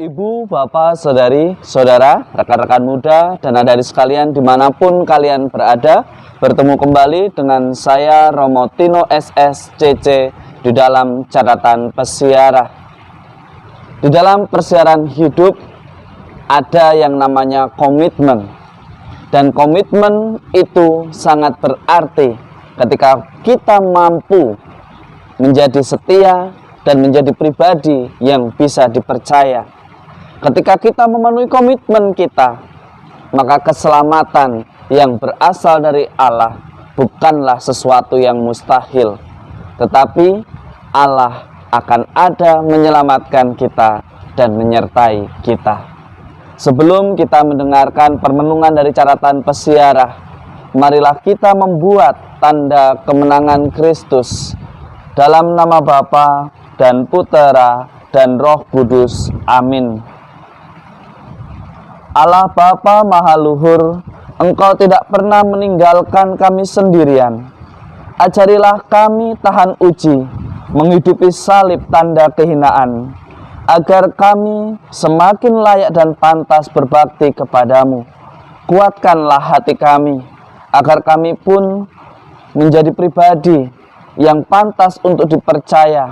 Ibu, bapak, saudari, saudara, rekan-rekan muda, dan adik-adik sekalian dimanapun kalian berada, bertemu kembali dengan saya Romo Tino SSCC di dalam catatan pesiarah. Di dalam persiaran hidup ada yang namanya komitmen, dan komitmen itu sangat berarti ketika kita mampu menjadi setia dan menjadi pribadi yang bisa dipercaya. Ketika kita memenuhi komitmen kita, maka keselamatan yang berasal dari Allah bukanlah sesuatu yang mustahil, tetapi Allah akan ada menyelamatkan kita dan menyertai kita. Sebelum kita mendengarkan permenungan dari catatan pesiarah, marilah kita membuat tanda kemenangan Kristus dalam nama Bapa dan Putera dan Roh Kudus. Amin. Allah Bapa Maha Luhur, Engkau tidak pernah meninggalkan kami sendirian. Ajarilah kami tahan uji, menghidupi salib tanda kehinaan, agar kami semakin layak dan pantas berbakti kepadamu. Kuatkanlah hati kami, agar kami pun menjadi pribadi yang pantas untuk dipercaya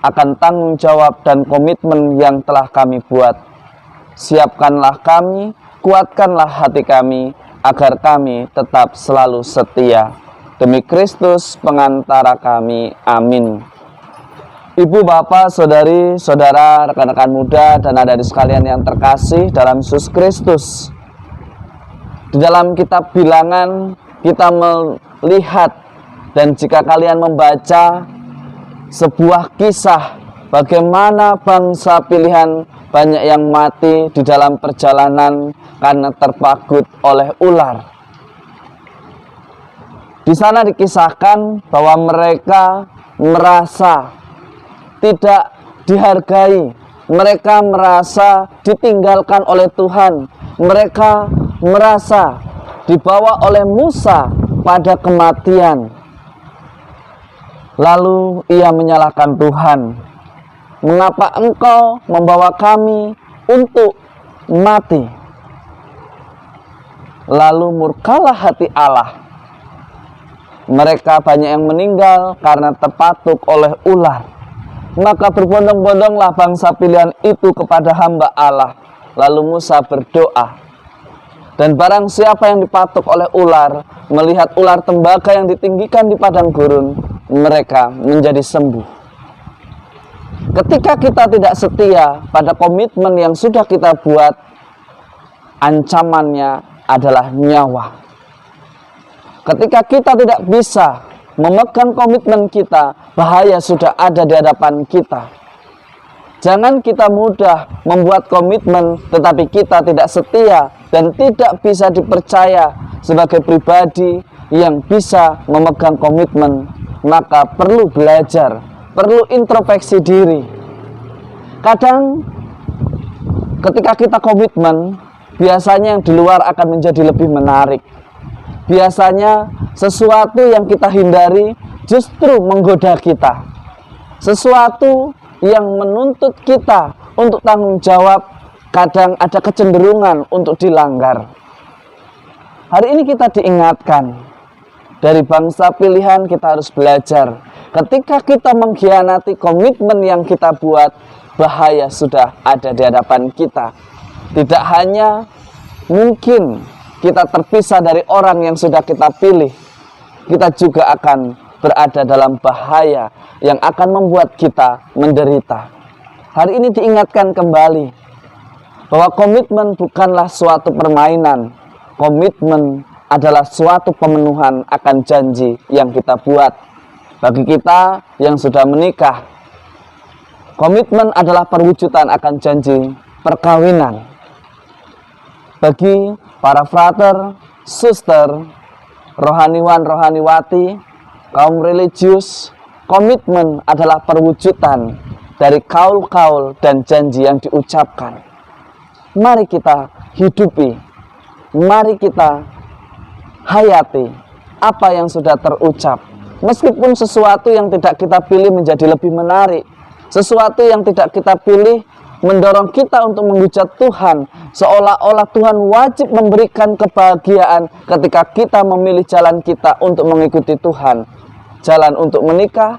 akan tanggung jawab dan komitmen yang telah kami buat. Siapkanlah kami, kuatkanlah hati kami, agar kami tetap selalu setia. Demi Kristus pengantara kami. Amin. Ibu, bapak, saudari, saudara, rekan-rekan muda, dan adik-adik sekalian yang terkasih dalam Yesus Kristus. Di dalam kitab Bilangan kita melihat, dan jika kalian membaca sebuah kisah bagaimana bangsa pilihan banyak yang mati di dalam perjalanan karena terpagut oleh ular. Di sana dikisahkan bahwa mereka merasa tidak dihargai, mereka merasa ditinggalkan oleh Tuhan, mereka merasa dibawa oleh Musa pada kematian. Lalu ia menyalahkan Tuhan. Mengapa engkau membawa kami untuk mati? Lalu murkalah hati Allah. Mereka banyak yang meninggal karena terpatuk oleh ular. Maka berbondong-bondonglah bangsa pilihan itu kepada hamba Allah. Lalu Musa berdoa. Dan barang siapa yang dipatuk oleh ular, melihat ular tembaga yang ditinggikan di padang gurun, mereka menjadi sembuh. Ketika kita tidak setia pada komitmen yang sudah kita buat, ancamannya adalah nyawa. Ketika kita tidak bisa memegang komitmen kita, bahaya sudah ada di hadapan kita. Jangan kita mudah membuat komitmen tetapi kita tidak setia dan tidak bisa dipercaya sebagai pribadi yang bisa memegang komitmen. Maka perlu belajar, perlu introspeksi diri. Kadang ketika kita komitmen, biasanya yang di luar akan menjadi lebih menarik. Biasanya sesuatu yang kita hindari justru menggoda kita. Sesuatu yang menuntut kita untuk tanggung jawab kadang ada kecenderungan untuk dilanggar. Hari ini kita diingatkan, dari bangsa pilihan kita harus belajar. Ketika kita mengkhianati komitmen yang kita buat, bahaya sudah ada di hadapan kita. Tidak hanya mungkin kita terpisah dari orang yang sudah kita pilih, kita juga akan berada dalam bahaya yang akan membuat kita menderita. Hari ini diingatkan kembali bahwa komitmen bukanlah suatu permainan. Komitmen adalah suatu pemenuhan akan janji yang kita buat. Bagi kita yang sudah menikah, komitmen adalah perwujudan akan janji perkawinan. Bagi para frater, suster, rohaniwan, rohaniwati, kaum religius, komitmen adalah perwujudan dari kaul-kaul dan janji yang diucapkan. Mari kita hidupi, mari kita hayati apa yang sudah terucap. Meskipun sesuatu yang tidak kita pilih menjadi lebih menarik, sesuatu yang tidak kita pilih mendorong kita untuk menghujat Tuhan, seolah-olah Tuhan wajib memberikan kebahagiaan ketika kita memilih jalan kita untuk mengikuti Tuhan. Jalan untuk menikah,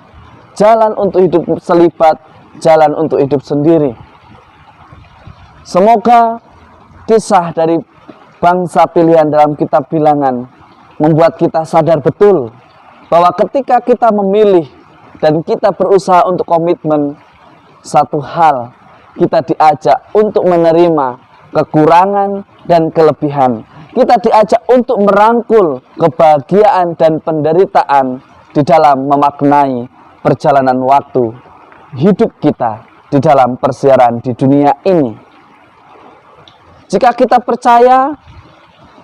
jalan untuk hidup selibat, jalan untuk hidup sendiri. Semoga kisah dari bangsa pilihan dalam kitab Bilangan membuat kita sadar betul bahwa ketika kita memilih dan kita berusaha untuk komitmen, satu hal, kita diajak untuk menerima kekurangan dan kelebihan. Kita diajak untuk merangkul kebahagiaan dan penderitaan di dalam memaknai perjalanan waktu hidup kita di dalam persiaran di dunia ini. Jika kita percaya,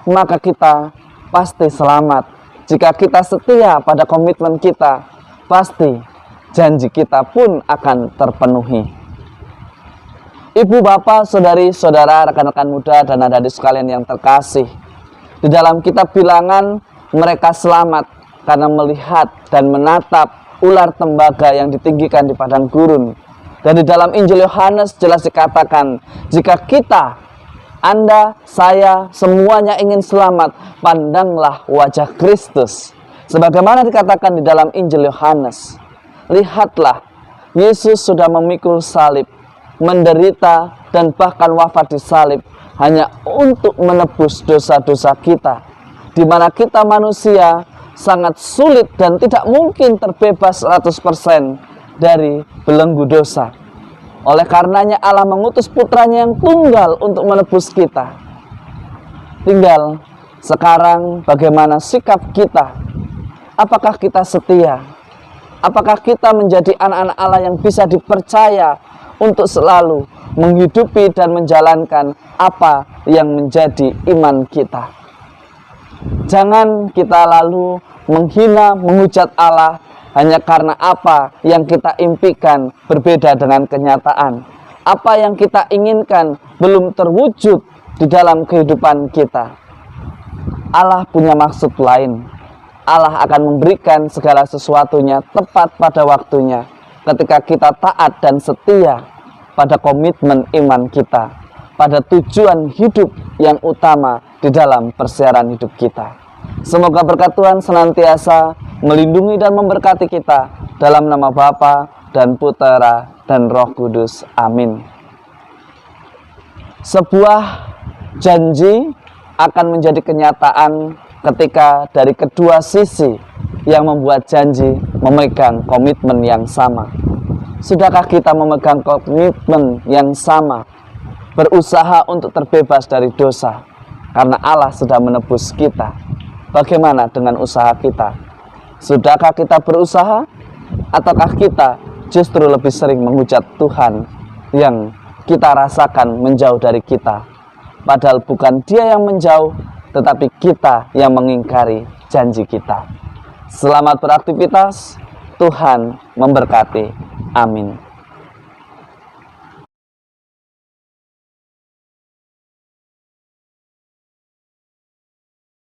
maka kita pasti selamat. Jika kita setia pada komitmen kita, pasti janji kita pun akan terpenuhi. Ibu, bapak, saudari, saudara, rekan-rekan muda, dan adik-adik sekalian yang terkasih, di dalam kitab Bilangan mereka selamat karena melihat dan menatap ular tembaga yang ditinggikan di padang gurun. Dan di dalam Injil Yohanes jelas dikatakan, jika kita, Anda, saya, semuanya ingin selamat, pandanglah wajah Kristus. Sebagaimana dikatakan di dalam Injil Yohanes, lihatlah, Yesus sudah memikul salib, menderita dan bahkan wafat di salib hanya untuk menebus dosa-dosa kita, di mana kita manusia sangat sulit dan tidak mungkin terbebas 100% dari belenggu dosa. Oleh karenanya Allah mengutus putranya yang tunggal untuk menebus kita. Tinggal sekarang bagaimana sikap kita? Apakah kita setia? Apakah kita menjadi anak-anak Allah yang bisa dipercaya untuk selalu menghidupi dan menjalankan apa yang menjadi iman kita? Jangan kita lalu menghina, menghujat Allah hanya karena apa yang kita impikan berbeda dengan kenyataan. Apa yang kita inginkan belum terwujud di dalam kehidupan kita. Allah punya maksud lain. Allah akan memberikan segala sesuatunya tepat pada waktunya, ketika kita taat dan setia pada komitmen iman kita, pada tujuan hidup yang utama di dalam persiaran hidup kita. Semoga berkat Tuhan senantiasa melindungi dan memberkati kita, dalam nama Bapa dan Putera dan Roh Kudus. Amin. Sebuah janji akan menjadi kenyataan ketika dari kedua sisi yang membuat janji memegang komitmen yang sama. Sudahkah kita memegang komitmen yang sama, berusaha untuk terbebas dari dosa, karena Allah sudah menebus kita? Bagaimana dengan usaha kita? Sudahkah kita berusaha, ataukah kita justru lebih sering menghujat Tuhan yang kita rasakan menjauh dari kita? Padahal bukan Dia yang menjauh, tetapi kita yang mengingkari janji kita. Selamat beraktivitas, Tuhan memberkati. Amin.